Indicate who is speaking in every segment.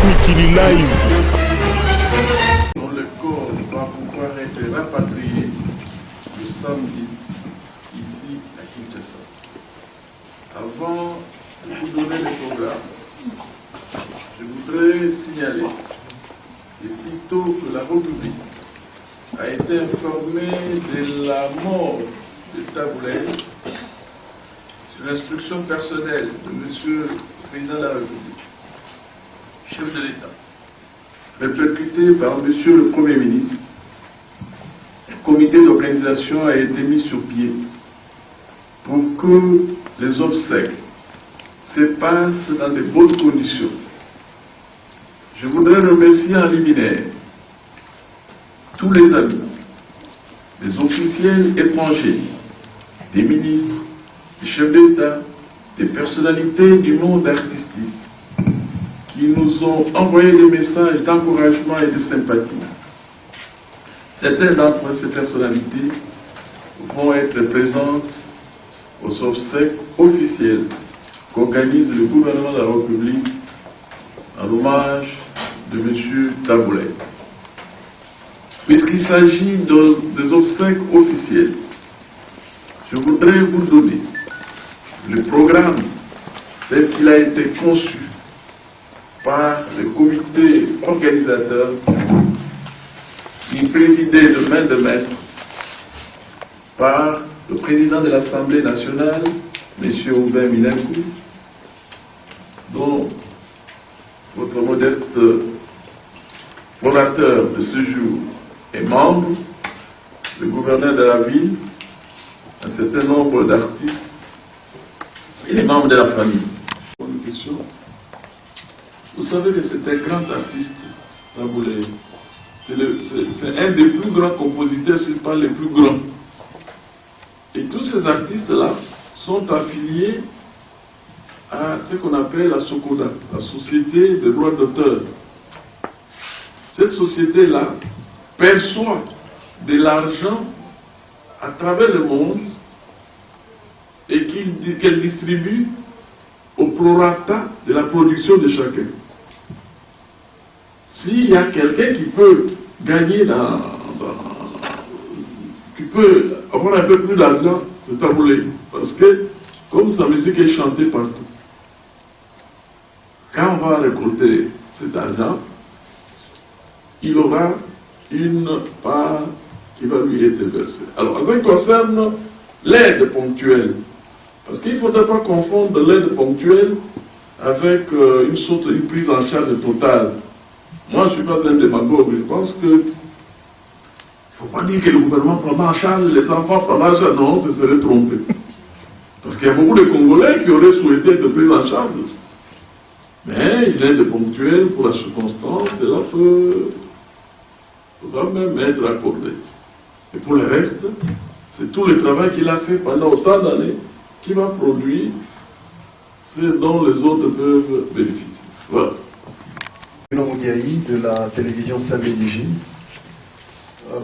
Speaker 1: Mikili Live.
Speaker 2: Dont le corps va pouvoir être rapatrié le samedi ici à Kinshasa. Avant de vous donner le programme, je voudrais signaler que sitôt que la République a été informée de la mort de Taboulay, sur l'instruction personnelle de M. le Président de la République, chef de l'État, répercuté par M. le Premier ministre, un comité d'organisation a été mis sur pied pour que les obsèques se passent dans de bonnes conditions. Je voudrais remercier en liminaire tous les amis, des officiels étrangers, des ministres, des chefs d'État, des personnalités du monde artistique qui nous ont envoyé des messages d'encouragement et de sympathie. Certaines d'entre ces personnalités vont être présentes aux obsèques officielles qu'organise le gouvernement de la République en hommage de M. Taboulay. Puisqu'il s'agit des obsèques officielles, je voudrais vous donner le programme tel qu'il a été conçu par le comité organisateur qui est présidé de main de maître par le président de l'Assemblée nationale, M. Aubin Minakou, dont votre modeste fondateur de ce jour est membre, le gouverneur de la ville, un certain nombre d'artistes et les membres de la famille. Une question. Vous savez que c'est un grand artiste, Taboulay. C'est un des plus grands compositeurs, si pas les plus grands. Et tous ces artistes-là sont affiliés à ce qu'on appelle la SOCODA, la Société de droits d'auteur. Cette société-là perçoit de l'argent à travers le monde et qu'elle distribue au prorata de la production de chacun. S'il y a quelqu'un qui peut gagner qui peut avoir un peu plus d'argent, c'est Taboulay. Parce que, comme sa musique est chantée partout, quand on va récolter cet argent, il aura une part qui va lui être versée. Alors, en ce qui concerne l'aide ponctuelle, parce qu'il ne faudrait pas confondre l'aide ponctuelle avec une prise en charge totale. Moi, je ne suis pas un démagogue. Je pense que il ne faut pas dire que le gouvernement prend en charge, les enfants prennent en charge. Non, ce serait trompé. Parce qu'il y a beaucoup de Congolais qui auraient souhaité être pris en charge. Mais une aide ponctuelle pour la circonstance, cela faudra même être accordé. Et pour le reste, c'est tout le travail qu'il a fait pendant autant d'années qui va produire ce dont les autres peuvent bénéficier. Voilà.
Speaker 3: Moudiaï de la télévision Saint-Bénégie.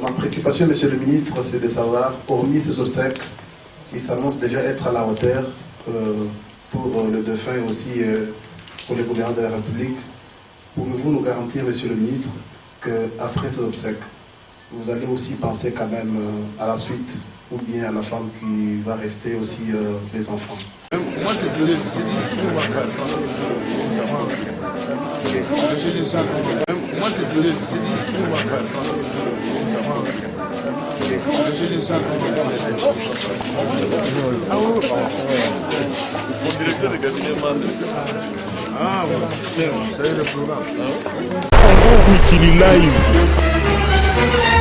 Speaker 3: Ma préoccupation, monsieur le ministre, c'est de savoir, hormis ces obsèques qui s'annoncent déjà être à la hauteur pour le défunt et aussi pour le gouvernement de la République, pouvez-vous nous garantir, monsieur le ministre, qu'après ces obsèques, vous allez aussi penser quand même à la suite ou bien à la femme qui va rester aussi les enfants?
Speaker 4: Moi, je dis,
Speaker 2: Mon directeur de cabinet
Speaker 4: ah, voilà, c'est le programme.
Speaker 1: Mikili Live.